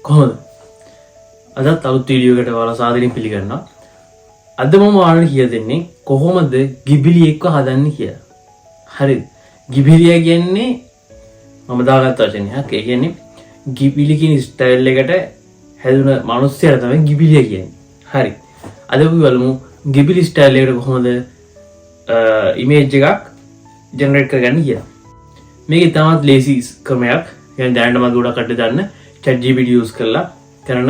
කොහොමද? අදත් අලුත් වීඩියෝ එකකට ඔයාලා සාදරයෙන් පිළිගන්නවා. අද මම ඔයාලට කියලා දෙන්නේ කොහොමද ගිබිලි එක්ක හදන්නේ කියලා. හරිද? ගිබිලිය කියන්නේ මම දාගත්ත වචනයක්. ඒ කියන්නේ ගිබිලි කියන ස්ටයිල් එකට හැදුන මිනිස්සුන්ට තමයි ගිබිලිය කියන්නේ. හරි. අද අපි බලමු ගිබිලි ස්ටයිල් එකට කොහොමද ඉමේජ් එකක් ජෙනරේට් කරගන්නේ කියලා. මේක ඉතාමත් ලේසි ක්‍රමයක්. يعني දැනට මම ගොඩක් කඩ දාන්න ChatGPT use කරලා කරන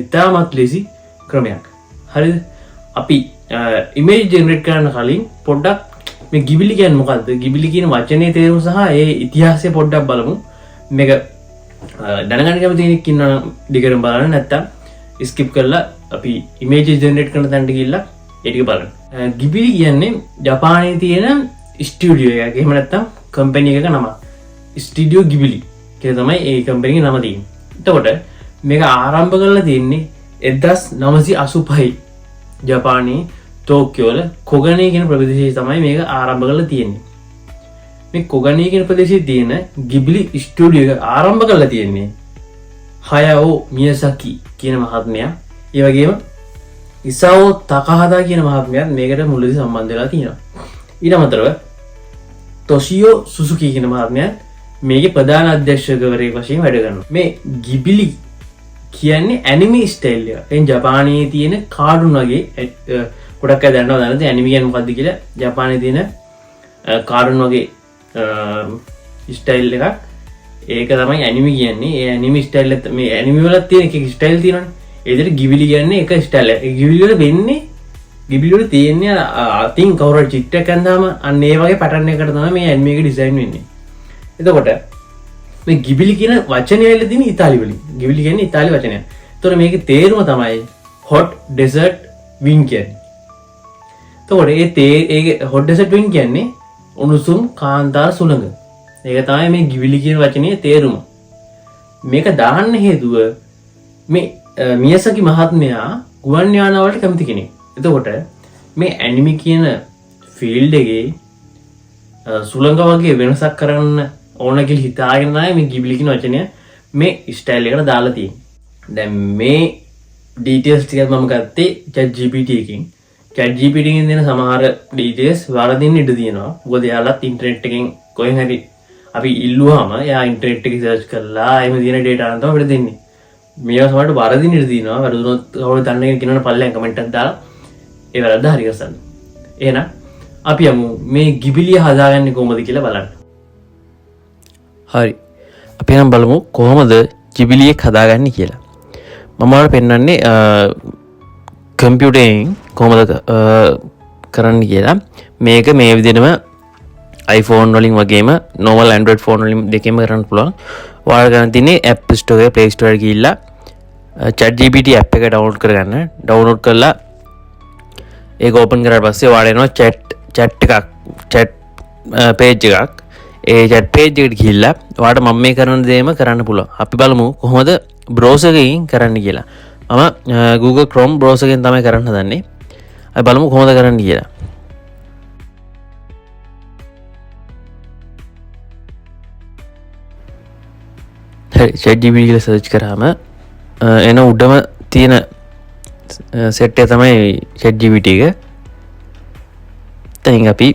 ඉතාමත් ලේසි ක්‍රමයක්. හරිද? අපි ඉමේජ් ජෙනරේට් කරන්න කලින් පොඩ්ඩක් මේ ගිබිලි කියන්නේ මොකද්ද? ගිබිලි කියන වචනේ තේරුම සහ ඒ ඉතිහාසය පොඩ්ඩක් බලමු. මේක දැනගන්න කැමති කෙනෙක් ඉන්නවා නම් දිගටම බලන්න, නැත්තම් ස්කිප් කරලා අපි ඉමේජ් ජෙනරේට් කරන තැනට ගිහිල්ලා ඒ ටික බලන්න. ගිබිලි කියන්නේ ජපානයේ තියෙන ස්ටුඩියෝ එකක්. එහෙම නැත්තම් කම්පැනි එකක නම. ස්ටුඩියෝ ගිබිලි කියලා තමයි ඒ කම්පැනි එකේ නම තියෙන්නේ. එතකොට මේක ආරම්භ කරලා තියෙන්නේ 1985 ජපානයේ ටෝකියෝ වල කොගනේ කියන ප්‍රදේශයේ තමයි මේක ආරම්භ කරලා තියෙන්නේ. මේ කොගනේ කියන ප්‍රදේශයේ තියෙන ගිබිලි ස්ටුඩියෝ එක ආරම්භ කරලා තියෙන්නේ හයෝ මියසකි කියන මහත්මයා. ඒ වගේම ඉසාෝ තකහදා කියන මහත්මයාත් මේකට මුලදී සම්බන්ධ වෙලා තියෙනවා. ඊට අමතරව තොෂියෝ සුසුකි කියන මහත්මයාත් මේකේ ප්‍රධාන අධ්‍යක්ෂකවරයෙක් වශයෙන් වැඩ කරනවා. මේ ගිබිලි කියන්නේ ඇනිමි ස්ටයිල් එක. එන් ජපානයේ තියෙන කාටුන් වගේ ගොඩක් අය දන්නවා දැනද ඇනිමි කියන්නේ මොකද්ද කියලා. ජපානයේ තියෙන කාටුන් වගේ ස්ටයිල් එකක්. ඒක තමයි ඇනිමි කියන්නේ. ඒ ඇනිමි ස්ටයිල් එක මේ ඇනිමි වල තියෙන එක ස්ටයිල් තියෙනවනේ. ඒ විදිහට ගිබිලි කියන්නේ එක ස්ටයිල් එකක්. ඒ ගිබිලි වල වෙන්නේ ගිබිලි වල තියෙන්නේ අතින් කවුරු චිත්‍රයක් අඳාම අන්න ඒ වගේ පැටර්න් එකකට තමයි මේ ඇනිමි එක ඩිසයින් වෙන්නේ. එතකොට මේ ගිබිලි කියන වචනය ඇවිල්ලා තියෙන්නේ ඉතාලි වලින්. ගිබිලි කියන්නේ ඉතාලි වචනයක්. ඒතකොට මේකේ තේරුම තමයි hot desert wind කියන්නේ. එතකොට ඒ hot desert wind කියන්නේ උණුසුම් කාන්තාර සුළඟ. ඒක තමයි මේ ගිබිලි කියන වචනේ තේරුම. මේක දාන්න හේතුව මේ මියසකි මහත්මයා ගුවන් යාන වලට කැමති කෙනෙක්. එතකොට මේ ඇනිමි කියන ෆීල්ඩ් එකේ සුළඟ වගේ වෙනසක් කරන්න ඕන කියලා හිතාගෙන තමයි මේ ගිබිලි කියන වචනය මේ ස්ටයිල් එකට දාලා තියෙන්නේ. දැන් මේ ඩීටේල්ස් ටික මම ගත්තේ ChatGPT එකකින්. ChatGPT එකෙන් දෙන සමහර ඩීටේල්ස් වරදින්න ඉඩ තියෙනවා. මොකද එයාලත් ඉන්ටර්නෙට් එකෙන් කොහෙන් හරි අපි ඉල්ලුවාම එයා ඉන්ටර්නෙට් එකේ සර්ච් කරලා එහෙම තියෙන ඩේටා අරන් තමයි අපිට දෙන්නේ. මේවා සමහරට වරදින්න ඉඩ තියෙනවා. වැරදුනොත් කවුරු දන්න කෙනෙක් කියනවනේ පල්ලෙන් කමෙන්ට් එකක් දාලා ඒ වැරද්ද හරි කරසන්න. එහෙනම් අපි යමු මේ ගිබිලිය හදාගන්නේ කොහොමද කියලා බලන්න. හරි. අපි නම් බලමු කොහොමද ගිබිලියක් හදාගන්නේ කියලා. මම ඔයාලට පෙන්නන්නේ කම්පියුටරෙන් කොහොමද කරන්න කියලා. මේක මේ විදිහටම iPhone වලින් වගේම normal Android phone වලින් දෙකෙන්ම කරන්න පුළුවන්. ඔයාලා ගන්න තියෙන්නේ App Store එකේ Play Store එකට ගිහිල්ලා ChatGPT app එක download කරගන්න. download කරලා ඒක open කරාට පස්සේ ඔයාලා එනවා chat page එකක්. ඒ chat page එකට ගිහිල්ලා ඔයාලට මම මේ කරන දේම කරන්න පුළුවන්. අපි බලමු කොහොමද browser එකකින් කරන්න කියලා. මම Google Chrome browser එකෙන් තමයි කරන්න හදන්නේ. අපි බලමු කොහොමද කරන්න කියලා. හරි ChatGPT කියලා search කරාම එන උඩම තියෙන set එක තමයි ChatGPT එක. දැන් අපි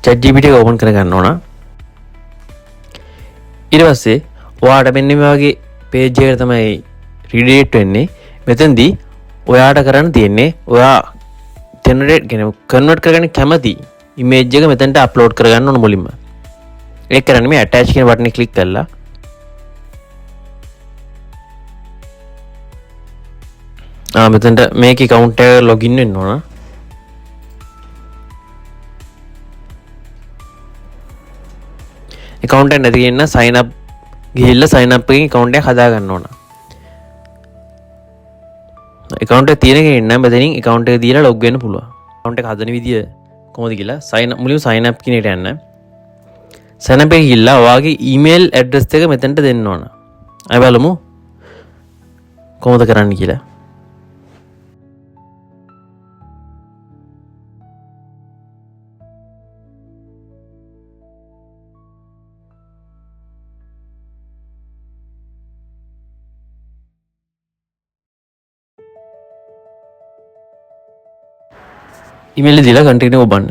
ChatGPT එක ඕපන් කරගන්න ඕන. ඊට පස්සේ ඔයාට මෙන්න මේ වගේ පේජ් එකකට තමයි රීඩේට් වෙන්නේ. මෙතෙන්දී ඔයාට කරන්න තියෙන්නේ ඔයා ජෙනරේට් කන්වර්ට් කරගන්න කැමති ඉමේජ් එක මෙතනට අප්ලෝඩ් කරගන්න ඕන මුලින්ම. ඒක කරන්නේ මේ attach කියන බටන් එක ක්ලික් කරලා මෙතනට මේකේ account එක login වෙන්න ඕන. account එක නැති කෙනා sign up ගිහිල්ලා sign up එකකින් account එක හදා ගන්න ඕන. account එක තියෙන කෙනෙක් නම් මෙතනින් account එක දීලා log වෙන්න පුළුවන්. account එක හදන විදිය කොහොමද කියලා මුලින්ම sign up කියන එකට යන්න. sign up එක ගිහිල්ලා ඔයාගේ email address එක මෙතනට දෙන්න ඕන. අපි බලමු කොහොමද කරන්න කියලා. ඊමේල් එක දීලා කන්ටිනියු ඔබන්න.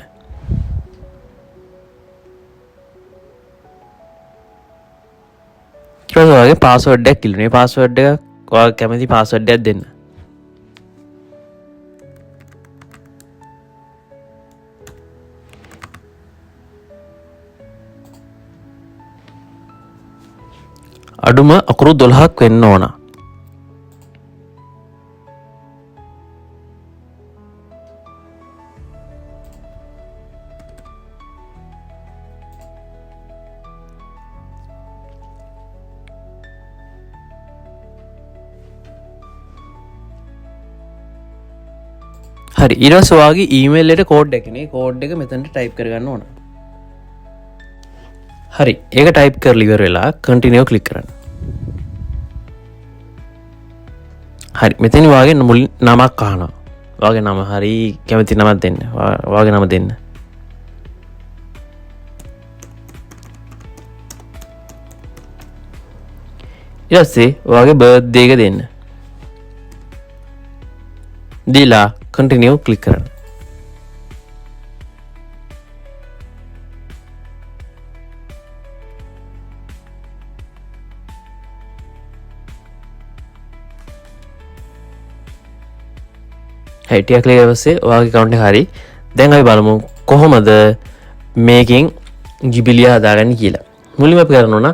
ඊට පස්සේ ඔයාගේ පාස්වර්ඩ් එකක් ඉල්ලනවා. මේ පාස්වර්ඩ් එක ඔයාලා කැමති පාස්වර්ඩ් එකක් දෙන්න. අඩුම අකුරු 12ක් වෙන්න ඕන. හරි ඊට පස්සේ ඔයාගේ ඊමේල් එකට කෝඩ් එකනේ කෝඩ් එක මෙතනට ටයිප් කරගන්න ඕන. හරි ඒක ටයිප් කරලා ඉවර වෙලා කන්ටිනියු ක්ලික් කරන්න. හරි මෙතන ඔයාගේ මුලින් නමක් අහනවා. ඔයාගේ නම හරි කැමති නමක් දෙන්න. ඔයාගේ නම දෙන්න. ඊට පස්සේ ඔයාගේ බර්ත්ඩේ එක දෙන්න. දීලා කන්ටිනියු ක්ලික් කරන්න. ටිකක් ක්ලික් කරලා ඔයාගේ account එක හරි. දැන් අපි බලමු කොහොමද මේකෙන් ගිබිලිය හදාගන්නේ කියලා. මුලින්ම අපි කරන්න ඕන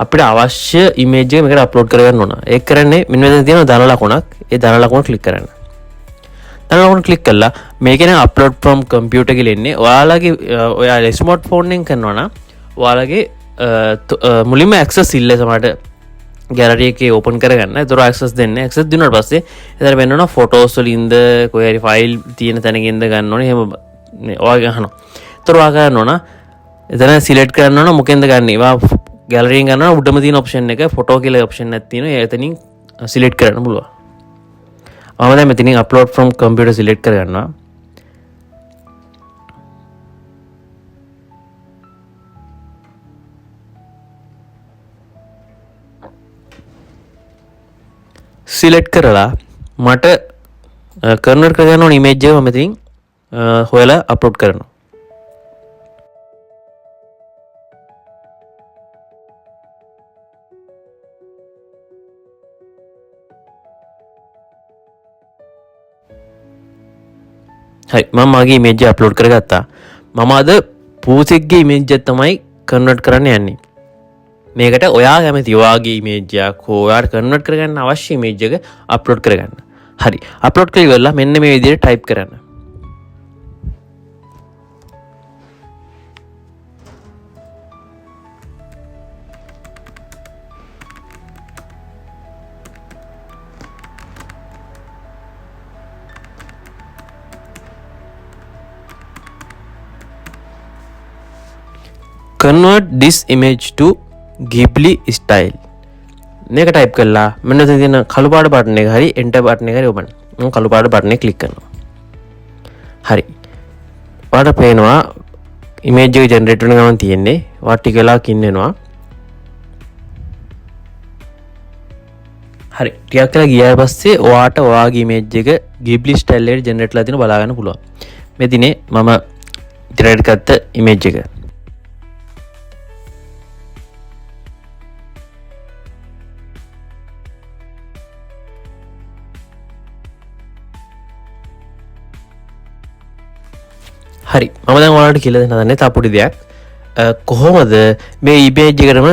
අපිට අවශ්‍ය image එක මේකට අප්ලෝඩ් කරගන්න ඕන. ඒක කරන්නේ මෙන්න මෙතන තියෙන ධන ලකුණක්. ඒ ධන ලකුණ ක්ලික් කරන්න. ධන ලකුණ ක්ලික් කළා මේකේ නේ අප්ලෝඩ් from computer කියලා එන්නේ. ඔයාලගේ ඔයාලා ස්මාර්ට් ෆෝන් එකෙන් කරනවා නම් ඔයාලගේ මුලින්ම access ඉල්ලේ සමහරට ගැලරි එකේ ඕපන් කරගන්න. ඒතර access දෙන්න. access දුන්නාට පස්සේ එතන වෙනවා ෆොටෝස් වලින්ද කොහේ හරි ෆයිල් තියෙන තැනකින්ද ගන්න ඕනේ. එහෙම ඔයාගේ අහනවා. ඒතර ඔයා ගන්න ඕන එතන සිලෙක්ට් කරන්න ඕන මොකෙන්ද ගන්න. ඒවා ගැලරියෙන් ගන්නවා උඩම තියෙන ඔප්ෂන් එක ෆොටෝ කියලා ඔප්ෂන් එකක් තියෙනවා. එතනින් සිලෙක්ට් කරන්න පුළුවන්. මම දැන් මෙතනින් අප්ලෝඩ් from computer සිලෙක්ට් කරගන්නවා. සිලෙක්ට් කරලා මට කන්වර්ට් කරගන්න ඕන ඉමේජ් එක මම ඉතින් හොයලා අප්ලෝඩ් කරනවා. හරි මම මගේ ඉමේජ් එක අප්ලෝඩ් කරගත්තා. මම අද පූසෙක්ගේ ඉමේජ් එක තමයි කන්වර්ට් කරන්න යන්නේ. මේකට ඔයා කැමති ඔයාගේ ඉමේජ් එකක් හෝ ඔයාට කන්වර්ට් කරගන්න අවශ්‍ය ඉමේජ් එක අප්ලෝඩ් කරගන්න. හරි අප්ලෝඩ් කරලා ඉවරලා මෙන්න මේ විදිහට ටයිප් කරන්න. convert this image to Ghibli style මේක ටයිප් කරලා මෙන්න තියෙන කළු පාට බටන් එක හරි එන්ටර් බටන් එක හරි ඔබන්න. මම කළු පාට බටන් එක ක්ලික් කරනවා. හරි. ඔයාලට පේනවා ඉමේජ් එක ජෙනරේට් වෙන ගමන් තියෙන්නේ. ඔයා ටික වෙලාවක් ඉන්නවා. හරි. ටිකක් වෙලා ගියාට පස්සේ ඔයාට ඔයාගේ ඉමේජ් එක Ghibli style එකට ජෙනරේට් වෙලා තියෙන බලා ගන්න පුළුවන්. මේ දිනේ මම ජෙනරේට් කරගත්ත ඉමේජ් එක. හරි මම දැන් ඔයාලට කියලා දෙන්න හදන්නේ තව පොඩි දෙයක්. කොහොමද මේ ඉමේජ් එකටම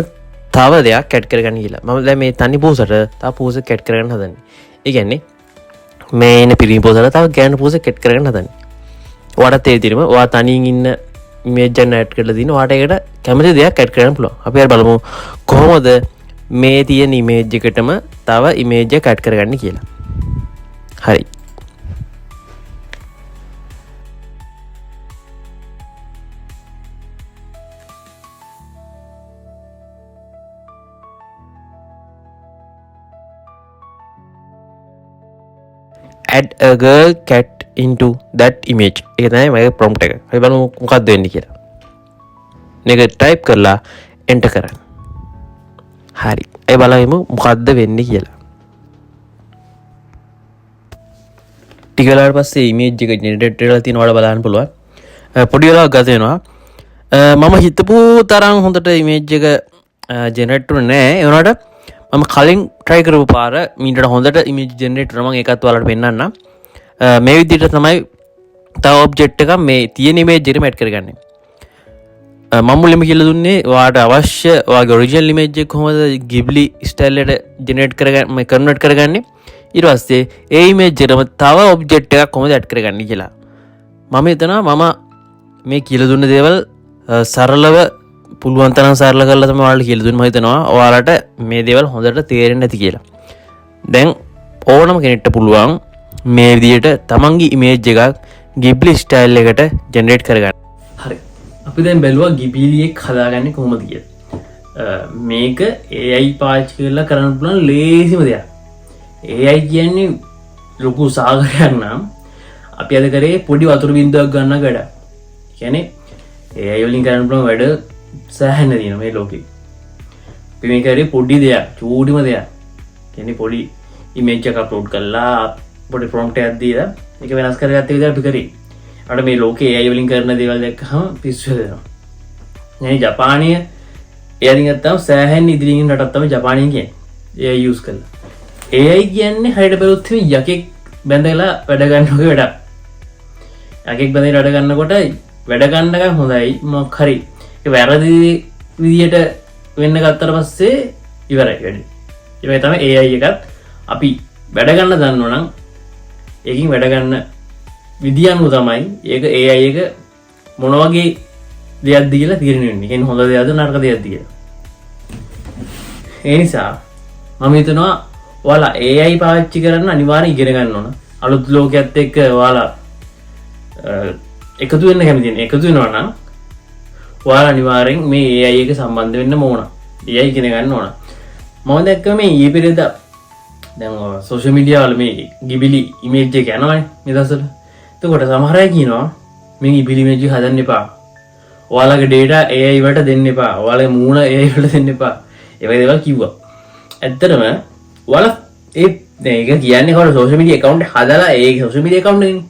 තව දෙයක් ඇඩ් කරගන්න කියලා. මම දැන් මේ තනි පෝසට තව පෝසක් ඇඩ් කරගන්න හදන්නේ. ඒ කියන්නේ මේ ඉන්න පිරිමි පෝසට තව ගෑනු පෝසක් ඇඩ් කරගන්න හදන්නේ. ඔයාලට ඒ විදිහටම ඔයා තනියෙන් ඉන්න ඉමේජ් එක ඇඩ් කරලා දින ඔයාට ඒකට කැමති දෙයක් ඇඩ් කරගන්න පුළුවන්. අපි හරි බලමු කොහොමද මේ තියෙන ඉමේජ් එකටම තව ඉමේජ් එක ඇඩ් කරගන්න කියලා. හරි add a girl cat into that image එක තමයි මගේ prompt එක. අපි බලමු මොකක්ද වෙන්නේ කියලා. මේක type කරලා enter කරන්න. හරි. ඒ බලමු මොකක්ද වෙන්නේ කියලා. ටික වෙලාවට පස්සේ ඉමේජ් එක ජෙනරේට් වෙලා තියෙනවට බලන්න පුළුවන්. පොඩි වෙලාවක් ගත වෙනවා. මම හිතපු තරම් හොඳට ඉමේජ් එක ජෙනරේට් වුණේ නැහැ. ඒ වුණාට මම කලින් try කරපු පාර මීටර හොඳට ඉමේජ් ජෙනරේට් කරනවා. මම ඒකත් ඔයාලට පෙන්නන්නම්. මේ විදිහට තමයි තව ඔබ්ජෙක්ට් එකක් මේ තියෙන ඉමේජ් එකට මැට් කරගන්නේ. මම මුලින්ම කියලා දුන්නේ ඔයාලට අවශ්‍ය ඔයාගේ ඔරිජිනල් ඉමේජ් එක කොහොමද Ghibli ස්ටයිල් එකට ජෙනරේට් කරගන්න මේ කන්වර්ට් කරගන්නේ. ඊට පස්සේ ඒ ඉමේජ් එකටම තව ඔබ්ජෙක්ට් එකක් කොහොමද ඇඩ් කරගන්නේ කියලා. මම හිතනවා මම මේ කියලා දුන්න දේවල් සරලව පුළුවන් තරම් සරල කරලා තමයි ඔයාලට කියලා දුන්නේ. මම හිතනවා ඔයාලට මේ දේවල් හොඳට තේරෙන්නේ නැති කියලා. දැන් ඕනම කෙනෙක්ට පුළුවන් මේ විදිහට තමන්ගේ ඉමේජ් එකක් Ghibli ස්ටයිල් එකට ජෙනරේට් කරගන්න. හරි. අපි දැන් බැලුවා Ghibli එක හදාගන්නේ කොහොමද කියලා. මේක AI පාවිච්චි කරලා කරන්න පුළුවන් ලේසිම දෙයක්. AI කියන්නේ ලොකු සාගරයක් නම් අපි අද කරේ පොඩි වතුර බින්දුවක් ගන්න වැඩ. කියන්නේ AI වලින් කරන්න පුළුවන් වැඩ සෑහෙන තියෙනවා මේ ලෝකේ. අපි මේ කරේ පොඩි දෙයක්, චූටිම දෙයක්. කියන්නේ පොඩි ඉමේජ් එකක් අප්ලෝඩ් කරලා පොඩි ප්‍රොම්ප්ට් එකක් දීලා ඒක වෙනස් කරගත්ත විදිහට අපි කරේ. අර මේ ලෝකේ AI වලින් කරන දේවල් දැක්කම පිස්සු වෙනවා. يعني ජපානීය AI ගත්තාම සෑහෙන ඉදිරියෙන් රටක් තමයි ජපානීය කියන්නේ. AI use කරලා. AI කියන්නේ හරියට බැලුවොත් යකෙක් බැඳලා වැඩ ගන්න වගේ වැඩක්. යකෙක් බැඳලා වැඩ ගන්නකොට වැඩ ගන්නකම් හොඳයි මොකක් හරි ඒ වැරදි විදියට වෙන්න ගත්තට පස්සේ ඉවරයි වැඩේ. ඒ තමයි AI එකත් අපි වැඩ ගන්න දන්නවනම් ඒකින් වැඩ ගන්න විදිය අනුව තමයි ඒක AI එක මොන වගේ දෙයක්ද කියලා තීරණය වෙන්නේ. කියන්නේ හොඳ දෙයක්ද නරක දෙයක්ද කියලා. ඒ නිසා මම හිතනවා ඔයාලා AI පාවිච්චි කරන්න අනිවාර්යෙන් ඉගෙන ගන්න ඕන. අලුත් ලෝකයක් එක්ක ඔයාලා එකතු වෙන්න කැමති නම් එකතු වෙනවා නම් ඔයාලා අනිවාර්යෙන් මේ AI එක සම්බන්ධ වෙන්න ඕන. AI ඉගෙන ගන්න ඕන. මම දැක්ක මේ ඊයේ පෙරේදා දැන් සෝෂල් මීඩියා වල මේ Ghibli ඉමේජ් එක යනවානේ මේ දවස්වල. එතකොට සමහර අය කියනවා මේ Ghibli ඉමේජ් එක හදන්න එපා. ඔයාලගේ data AI වලට දෙන්න එපා. ඔයාලගේ මූණ AI වලට දෙන්න එපා. ඒ වගේ දේවල් කිව්වා. ඇත්තටම ඔයාලා ඒක කියන්නේ කොහොමද සෝෂල් මීඩියා account එක හදලා ඒ සෝෂල් මීඩියා account එකනේ.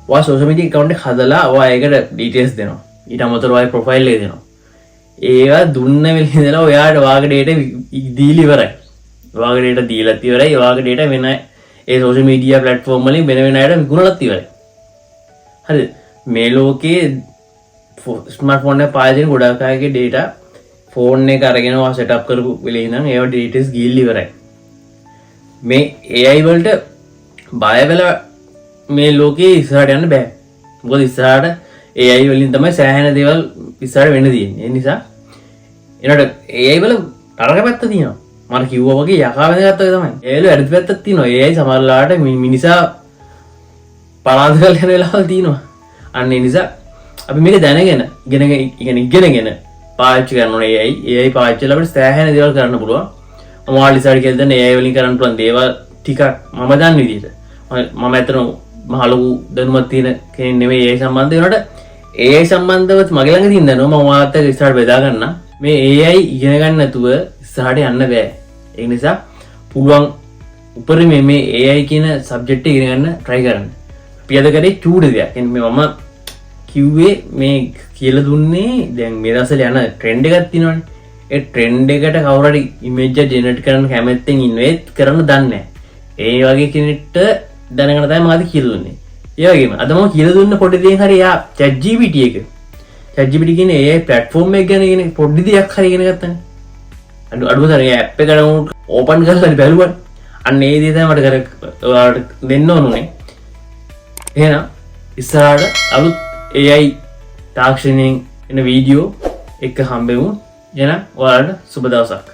ඔයා සෝෂල් මීඩියා account එක හදලා ඔයා ඒකට details දෙනවා. ඊට අමතරව ඔයාගේ profile එක දෙනවා. ඒවා දුන්න වෙලේ ඉඳලා ඔයාට ඔයාගේ data දීලා ඉවරයි. ඔයාගේ data දීලා ඉවරයි. ඔයාගේ data වෙන ඒ සෝෂල් මීඩියා platform වලින් වෙන වෙන අයට විකුණලත් ඉවරයි. හරිද? මේ ලෝකේ ස්මාර්ට්ෆෝන් එක පාවිච්චි කරන ගොඩක් අයගේ data ෆෝන් එක අරගෙන ඔයා setup කරපු වෙලේ ඉඳන් ඒවා details ගිහිල්ලා ඉවරයි. මේ AI වලට බය වෙලා මේ ලෝකේ ඉස්සරහට යන්න බෑ. මොකද ඉස්සරහට AI වලින් තමයි සෑහෙන දේවල් ඉස්සරහට වෙන්න තියෙන්නේ. ඒ නිසා එනකොට AI වල තරක පැත්ත තියෙනවා. මම කිව්වා වගේ යකා වැදගත් තමයි. AI වල වැඩි පැත්තක් තියෙනවා. AI සමහරලාට මිනිසා පරාද කරලා යන වෙලාවල් තියෙනවා. අන්න ඒ නිසා අපි මේක දැනගෙන ඉගෙනගෙන පාවිච්චි කරන්න ඕනේ AI පාවිච්චි කරලා අපිට සෑහෙන දේවල් කරන්න පුළුවන්. මම ඔයාලට ඉස්සරහට කියලා දෙන්න AI වලින් කරන්න පුළුවන් දේවල් ටිකක් මම දන්න විදිහට. මම ඇත්තටම මහ ලොකු දැනුමක් තියෙන කෙනෙක් නෙමෙයි AI සම්බන්ධ වෙනකොට AI සම්බන්ධව මගේ ළඟ තියෙන දැනුම මම ඔයාලට ඉස්සරහට බෙදා ගන්න. මේ AI ඉගෙන ගන්න නැතුව ඉස්සරහට යන්න බෑ. ඒ නිසා පුළුවන් උපරිමයෙන් මේ AI කියන සබ්ජෙක්ට් එක ඉගෙන ගන්න try කරන්න. අපි අද කරේ චූටි දෙයක්. කියන්නේ මම කිව්වේ මේ කියලා දුන්නේ දැන් මේ දවස්වල යන ට්‍රෙන්ඩ් එකක් තියෙනවනේ. ඒ ට්‍රෙන්ඩ් එකට කවුරු හරි ඉමේජ් එක ජෙනරේට් කරන්න කැමැත්තෙන් ඉන්වෙස්ට් කරන්න දන්නේ නැහැ. ඒ වගේ කෙනෙක්ට දැනගන්න තමයි මම අද කියලා දුන්නේ. ඒ වගේම අද මම කියලා දුන්න පොඩි දෙයක් හරි යා ChatGPT එක. ChatGPT කියන්නේ AI platform එක ගැන ඉගෙන පොඩි දෙයක් හරි ඉගෙන ගත්තනේ. අඩුවතරේ app එක ඕපන් කරලා බලුවා. අන්න ඒ දේ තමයි මට ඔයාලට දෙන්න ඕනේ. එහෙනම් ඉස්සරහට අලුත් AI තාක්ෂණයෙන් එන වීඩියෝ එක හම්බෙමු. එහෙනම් ඔයාලට සුබ දවසක්.